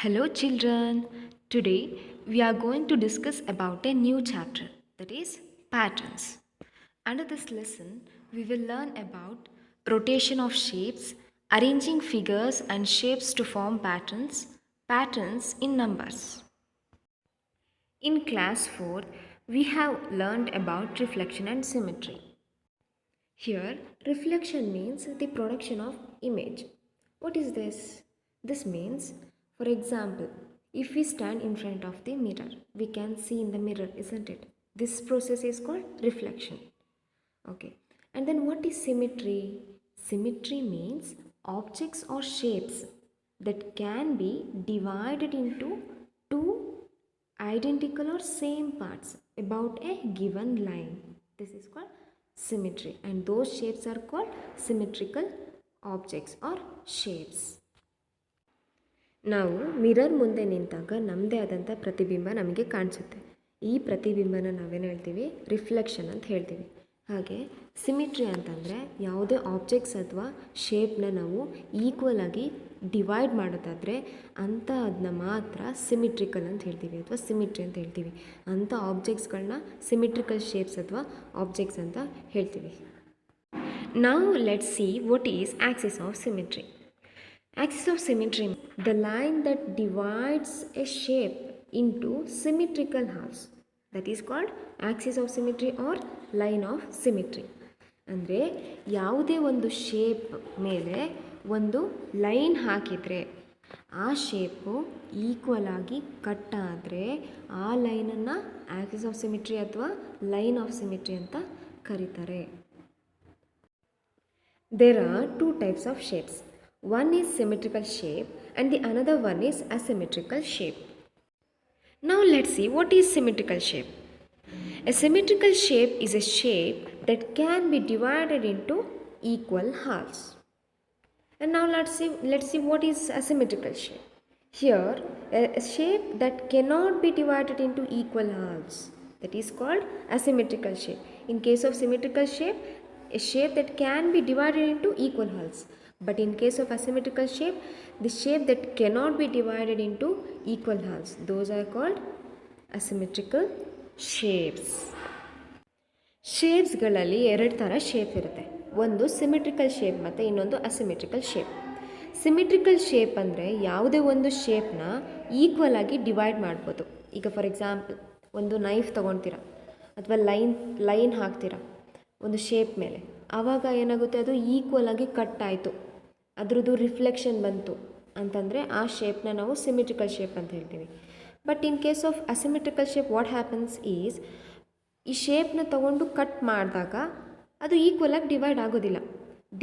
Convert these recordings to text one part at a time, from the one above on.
Hello children. Today we are going to discuss about a new chapter, that is patterns. Under this lesson we will learn about rotation of shapes, arranging figures and shapes to form patterns, patterns in numbers. In class 4 we have learned about reflection and symmetry. Here, reflection means the production of image. What is this? This means, for example, if we stand in front of the mirror, we can see in the mirror, isn't it? This process is called reflection. Okay. And then what is symmetry? Symmetry means objects or shapes that can be divided into two identical or same parts about a given line. This is called symmetry, and those shapes are called symmetrical objects or shapes. ನಾವು mirror ಮುಂದೆ ನಿಂತಾಗ ನಮ್ಮದೇ ಆದಂಥ ಪ್ರತಿಬಿಂಬ ನಮಗೆ ಕಾಣಿಸುತ್ತೆ. ಈ ಪ್ರತಿಬಿಂಬನ ನಾವೇನು ಹೇಳ್ತೀವಿ? ರಿಫ್ಲೆಕ್ಷನ್ ಅಂತ ಹೇಳ್ತೀವಿ. ಹಾಗೆ ಸಿಮಿಟ್ರಿ ಅಂತಂದರೆ ಯಾವುದೇ ಆಬ್ಜೆಕ್ಟ್ಸ್ ಅಥವಾ ಶೇಪ್ನ ನಾವು ಈಕ್ವಲ್ ಆಗಿ ಡಿವೈಡ್ ಮಾಡೋದಾದರೆ ಅಂಥ ಅದನ್ನ ಮಾತ್ರ ಸಿಮಿಟ್ರಿಕಲ್ ಅಂತ ಹೇಳ್ತೀವಿ ಅಥವಾ ಸಿಮಿಟ್ರಿ ಅಂತ ಹೇಳ್ತೀವಿ. ಅಂಥ ಆಬ್ಜೆಕ್ಟ್ಸ್ಗಳನ್ನ ಸಿಮಿಟ್ರಿಕಲ್ ಶೇಪ್ಸ್ ಅಥವಾ ಆಬ್ಜೆಕ್ಟ್ಸ್ ಅಂತ ಹೇಳ್ತೀವಿ. Now let's see what is axis of symmetry. Axis of symmetry, the line that divides a shape into symmetrical halves. That is called axis of symmetry or line of symmetry. ಅಂದರೆ ಯಾವುದೇ ಒಂದು shape ಮೇಲೆ ಒಂದು line ಹಾಕಿದರೆ ಆ shape equal ಆಗಿ cut ಆದರೆ ಆ ಲೈನನ್ನು ಆಕ್ಸಿಸ್ ಆಫ್ ಸಿಮಿಟ್ರಿ ಅಥವಾ ಲೈನ್ ಆಫ್ ಸಿಮಿಟ್ರಿ ಅಂತ ಕರೀತಾರೆ. There are two types of shapes. One is symmetrical shape and the another one is asymmetrical shape. Now let's see what is symmetrical shape. A symmetrical shape is a shape that can be divided into equal halves. And now let's see what is asymmetrical shape. Here a shape that cannot be divided into equal halves, that is called asymmetrical shape. In case of symmetrical shape, a shape that can be divided into equal halves. But in case of asymmetrical shape, the shape that cannot be divided into equal halves, those are called asymmetrical shapes. ಶೇಪ್ಸ್ಗಳಲ್ಲಿ ಎರಡು ಥರ shape ಇರುತ್ತೆ. ಒಂದು symmetrical shape ಮತ್ತು ಇನ್ನೊಂದು asymmetrical shape. Symmetrical shape ಅಂದರೆ ಯಾವುದೇ ಒಂದು ಶೇಪ್ನ equal ಆಗಿ ಡಿವೈಡ್ ಮಾಡ್ಬೋದು. ಈಗ ಫಾರ್ ಎಕ್ಸಾಂಪಲ್ ಒಂದು ನೈಫ್ ತೊಗೊಳ್ತೀರಾ ಅಥವಾ ಲೈನ್ ಹಾಕ್ತೀರಾ ಒಂದು ಶೇಪ್ ಮೇಲೆ, ಆವಾಗ ಏನಾಗುತ್ತೆ, ಅದು ಈಕ್ವಲ್ ಆಗಿ ಕಟ್ ಆಯಿತು, ಅದರದ್ದು ರಿಫ್ಲೆಕ್ಷನ್ ಬಂತು ಅಂತಂದರೆ ಆ ಶೇಪ್ನ ನಾವು ಸಿಮಿಟ್ರಿಕಲ್ ಶೇಪ್ ಅಂತ ಹೇಳ್ತೀವಿ. But in case of asymmetrical shape what happens is, ಈ ಶೇಪ್ನ ತಗೊಂಡು ಕಟ್ ಮಾಡಿದಾಗ ಅದು ಈಕ್ವಲಾಗಿ ಡಿವೈಡ್ ಆಗೋದಿಲ್ಲ.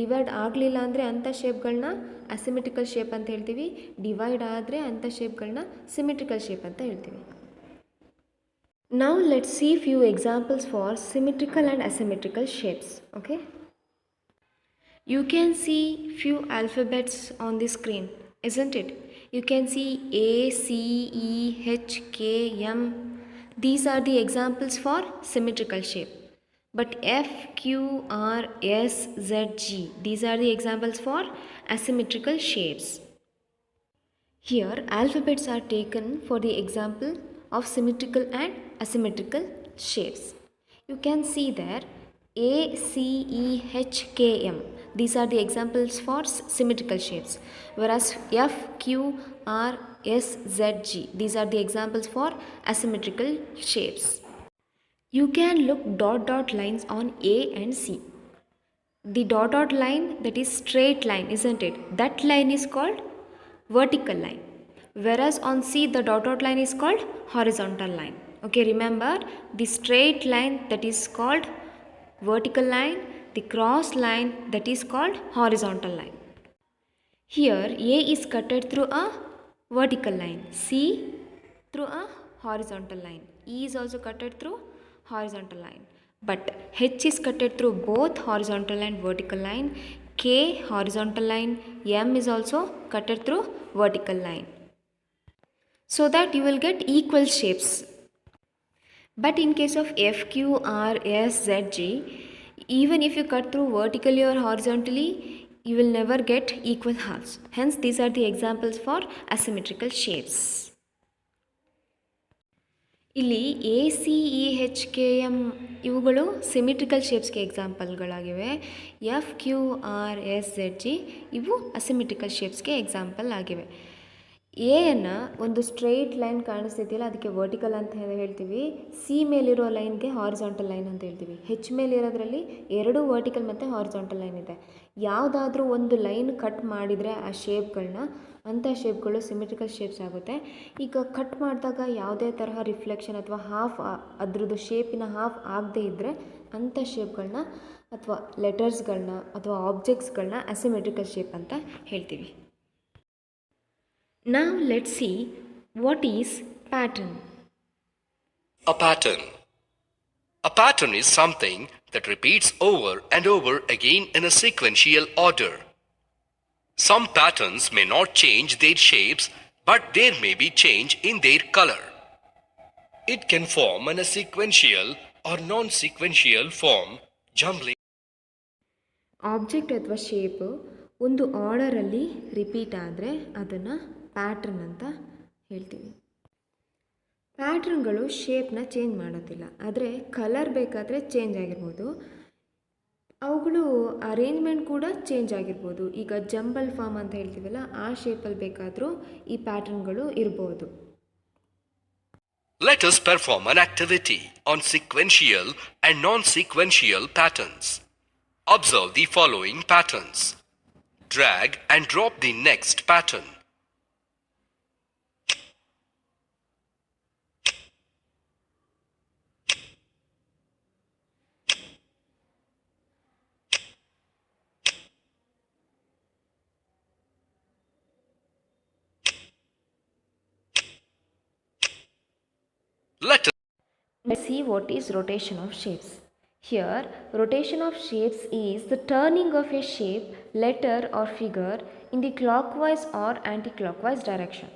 ಡಿವೈಡ್ ಆಗಲಿಲ್ಲ ಅಂದರೆ ಅಂಥ ಶೇಪ್ಗಳನ್ನ ಅಸಿಮೆಟ್ರಿಕಲ್ ಶೇಪ್ ಅಂತ ಹೇಳ್ತೀವಿ. ಡಿವೈಡ್ ಆದರೆ ಅಂಥ ಶೇಪ್ಗಳನ್ನ ಸಿಮೆಟ್ರಿಕಲ್ ಶೇಪ್ ಅಂತ ಹೇಳ್ತೀವಿ. Now let's see few examples for symmetrical and asymmetrical shapes. Okay, you can see few alphabets on the screen, isn't it? You can see A, C, E, H, K, M. These are the examples for symmetrical shape. But F, Q, R, S, Z, G, these are the examples for asymmetrical shapes. Here alphabets are taken for the example of symmetrical and asymmetrical shapes. You can see there A, C, E, H, K, M. These are the examples for symmetrical shapes. Whereas F, Q, R, S, Z, G, these are the examples for asymmetrical shapes. You can look dot lines on A and C. The dot line, that is straight line, isn't it? That line is called vertical line. Whereas on C the dot line is called horizontal line. Okay, remember the straight line, that is called vertical line, the cross line, that is called horizontal line. Here A is cutted through a vertical line, C through a horizontal line, E is also cutted through horizontal line, but H is cutted through both horizontal and vertical line, K horizontal line, M is also cutted through vertical line, so that you will get equal shapes. But in case of F, Q, R, S, Z, G, even if you cut through vertically or horizontally, you will never get equal halves. Hence, these are the examples for asymmetrical shapes. ಇಲ್ಲಿ A C E H K M ಇವುಗಳು symmetrical ಶೇಪ್ಸ್ಗೆ ಎಕ್ಸಾಂಪಲ್ಗಳಾಗಿವೆ. F Q R S Z G ಇವು asymmetrical ಶೇಪ್ಸ್ಗೆ example ಆಗಿವೆ. ಎಯನ್ನು ಒಂದು straight line ಕಾಣಿಸ್ತಿದೆಯಲ್ಲ ಅದಕ್ಕೆ vertical ಅಂತ ಹೇಳ್ತೀವಿ. ಸಿ ಮೇಲಿರೋ ಲೈನ್ಗೆ ಹಾರಿಜಾಂಟಲ್ ಲೈನ್ ಅಂತ ಹೇಳ್ತೀವಿ. ಹೆಚ್ ಮೇಲಿರೋದ್ರಲ್ಲಿ ಎರಡು ವರ್ಟಿಕಲ್ ಮತ್ತು ಹಾರಿಜಾಂಟಲ್ ಲೈನ್ ಇದೆ. ಯಾವುದಾದ್ರೂ ಒಂದು ಲೈನ್ ಕಟ್ ಮಾಡಿದರೆ ಆ ಶೇಪ್ಗಳನ್ನ ಅಂಥ ಶೇಪ್ಗಳು ಸಿಮೆಟ್ರಿಕಲ್ ಶೇಪ್ಸ್ ಆಗುತ್ತೆ. ಈಗ ಕಟ್ ಮಾಡಿದಾಗ ಯಾವುದೇ ತರಹ ರಿಫ್ಲೆಕ್ಷನ್ ಅಥವಾ ಹಾಫ್ ಅದ್ರದ್ದು ಶೇಪಿನ ಹಾಫ್ ಆಗದೇ ಇದ್ದರೆ ಅಂಥ ಶೇಪ್ಗಳನ್ನ ಅಥವಾ ಲೆಟರ್ಸ್ಗಳನ್ನ ಅಥವಾ ಆಬ್ಜೆಕ್ಟ್ಸ್ಗಳನ್ನ ಅಸಿಮೆಟ್ರಿಕಲ್ ಶೇಪ್ ಅಂತ ಹೇಳ್ತೀವಿ. Now let's see what is pattern. A pattern. A pattern is something that repeats over and over again in a sequential order. Some patterns may not change their shapes, but there may be change in their color. It can form in a sequential or non-sequential form, jumbling. Object ಅಥವಾ shape ಒಂದು ಆರ್ಡರಲ್ಲಿ repeat ಆದರೆ ಅದನ್ನು pattern ಅಂತ ಹೇಳ್ತೀವಿ. ಪ್ಯಾಟ್ರನ್ಗಳು ಶೇಪ್ನ change ಮಾಡೋದಿಲ್ಲ, ಆದರೆ colour ಬೇಕಾದರೆ change ಆಗಿರ್ಬೋದು. ಅವುಗಳು ಅರೇಂಜ್ಮೆಂಟ್ ಕೂಡ ಚೇಂಜ್ ಆಗಿರ್ಬೋದು. ಈಗ ಜಂಬಲ್ ಫಾರ್ಮ್ ಅಂತ ಹೇಳ್ತೀವಲ್ಲ ಆ ಶೇಪಲ್ಲಿ ಬೇಕಾದರೂ ಈ ಪ್ಯಾಟ್ರನ್ಗಳು ಇರ್ಬೋದು. Let us perform an activity on sequential and non-sequential patterns. Observe the following patterns. Drag and drop the next pattern. Let's see what is rotation of shapes. Here, rotation of shapes is the turning of a shape, letter or figure in the clockwise or anti-clockwise direction.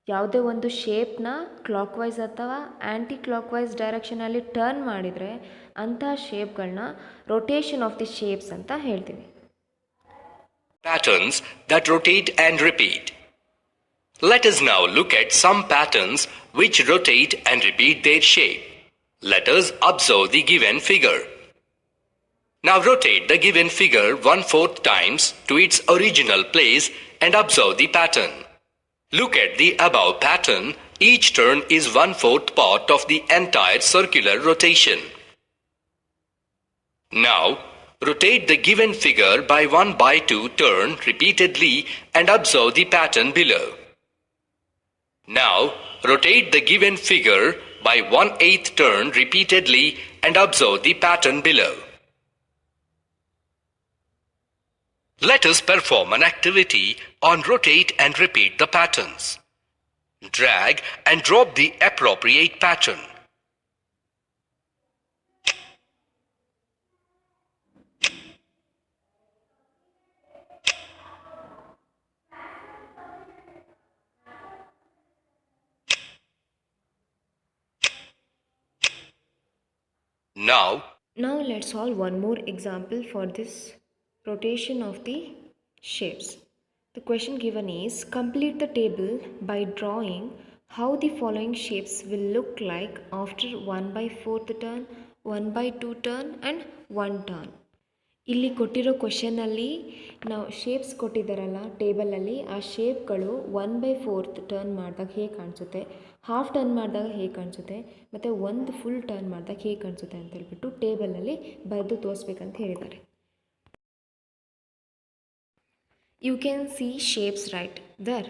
ಯಾವುದೇ ಒಂದು ಶೇಪ್ನ clockwise ಅಥವಾ ಆ್ಯಂಟಿ clockwise ಡೈರೆಕ್ಷನಲ್ಲಿ turn ಮಾಡಿದರೆ ಅಂತಹ ಶೇಪ್ಗಳನ್ನ rotation of the shapes ಅಂತ ಹೇಳ್ತೀವಿ. Patterns that rotate and repeat. Let us now look at some patterns which rotate and repeat their shape. Let us observe the given figure. Now rotate the given figure 1/4 times to its original place and observe the pattern. Look at the above pattern. Each turn is 1/4 part of the entire circular rotation. Now rotate the given figure by 1/2 turn repeatedly and observe the pattern below. Now rotate the given figure by 1/8 turn repeatedly and observe the pattern below. Let us perform an activity on rotate and repeat the patterns. Drag and drop the appropriate pattern. Now let's solve one more example for this rotation of the shapes. The question given is complete the table by drawing how the following shapes will look like after 1/4 turn, 1/2 turn and 1 turn. ಇಲ್ಲಿ ಕೊಟ್ಟಿರೋ ಕ್ವೆಶನಲ್ಲಿ ನಾವು shapes ಕೊಟ್ಟಿದ್ದಾರಲ್ಲ ಟೇಬಲಲ್ಲಿ, ಆ ಶೇಪ್ಗಳು 1/4 turn ಮಾಡಿದಾಗ ಹೇಗೆ ಕಾಣಿಸುತ್ತೆ, half turn ಮಾಡಿದಾಗ ಹೇಗೆ ಕಾಣಿಸುತ್ತೆ ಮತ್ತು ಒಂದು ಫುಲ್ ಟರ್ನ್ ಮಾಡಿದಾಗ ಹೇಗೆ ಕಾಣಿಸುತ್ತೆ ಅಂತ ಹೇಳ್ಬಿಟ್ಟು ಟೇಬಲಲ್ಲಿ ಬರೆದು ತೋರಿಸ್ಬೇಕಂತ ಹೇಳಿದ್ದಾರೆ. You can see shapes right there.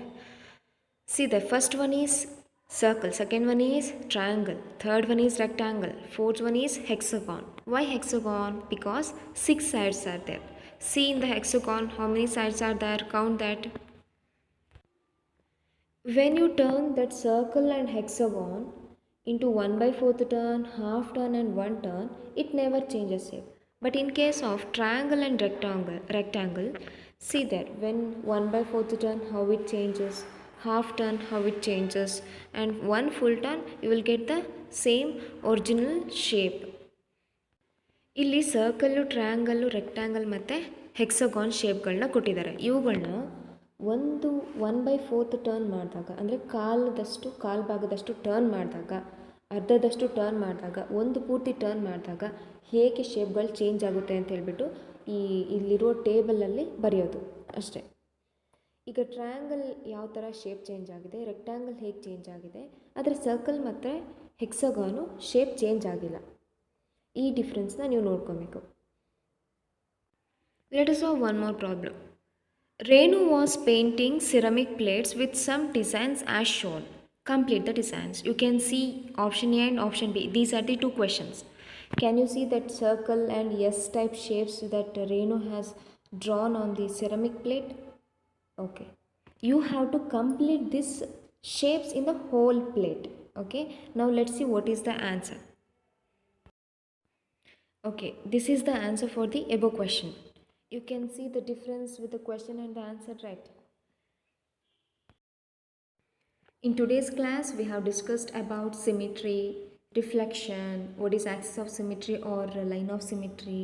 See, the first one is circle, second one is triangle, third one is rectangle, fourth one is hexagon. Why hexagon? Because 6 sides are there. See in the hexagon how many sides are there, count that. When you turn that circle and hexagon into 1/4 turn, half turn and 1 turn, it never changes shape. But in case of triangle and rectangle, see there, when 1/4 turn how it changes, half turn how it changes, and 1 full turn you will get the same original shape. ಇಲ್ಲಿ circle, triangle, rectangle ಮತ್ತು ಹೆಕ್ಸಗಾನ್ ಶೇಪ್ಗಳನ್ನ ಕೊಟ್ಟಿದ್ದಾರೆ. ಇವುಗಳನ್ನ 1/4 turn ಮಾಡಿದಾಗ, ಅಂದರೆ ಕಾಲು ಭಾಗದಷ್ಟು turn ಮಾಡಿದಾಗ, ಅರ್ಧದಷ್ಟು turn ಮಾಡಿದಾಗ, ಒಂದು ಪೂರ್ತಿ ಟರ್ನ್ ಮಾಡಿದಾಗ ಹೇಗೆ ಶೇಪ್ಗಳು ಚೇಂಜ್ ಆಗುತ್ತೆ ಅಂತ ಹೇಳ್ಬಿಟ್ಟು ಇಲ್ಲಿರುವ ಟೇಬಲಲ್ಲಿ ಬರೆಯೋದು ಅಷ್ಟೇ. ಈಗ ಟ್ರಯಾಂಗಲ್ ಯಾವ ಥರ ಶೇಪ್ ಚೇಂಜ್ ಆಗಿದೆ, ರೆಕ್ಟ್ಯಾಂಗಲ್ ಹೇಗೆ ಚೇಂಜ್ ಆಗಿದೆ, ಆದರೆ ಸರ್ಕಲ್ ಮತ್ತು ಹೆಕ್ಸಗಾನು ಶೇಪ್ ಚೇಂಜ್ ಆಗಿಲ್ಲ. ಈ ಡಿಫ್ರೆನ್ಸ್ನ ನೀವು ನೋಡ್ಕೊಬೇಕು. Let us solve one more problem. Renu was painting ceramic plates with some designs as shown. Complete the designs. You can see option A and option B. These are the two questions. Can you see that circle and S type shapes that Renu has drawn on the ceramic plate? Okay. You have to complete these shapes in the whole plate. Okay. Now let's see what is the answer. Okay. This is the answer for the above question. You can see the difference with the question and the answer, right? In today's class, we have discussed about symmetry, reflection, what is axis of symmetry or line of symmetry,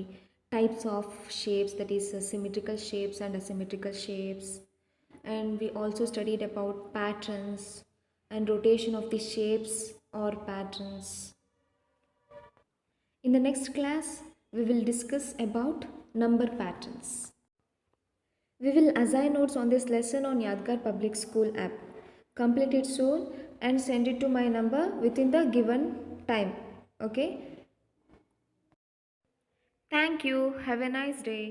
types of shapes, that is symmetrical shapes and asymmetrical shapes. And we also studied about patterns and rotation of the shapes or patterns. In the next class, we will discuss about number patterns. We will assign notes on this lesson on Yadgar Public School app. Complete it soon and send it to my number within the given time. Okay? Thank you. Have a nice day.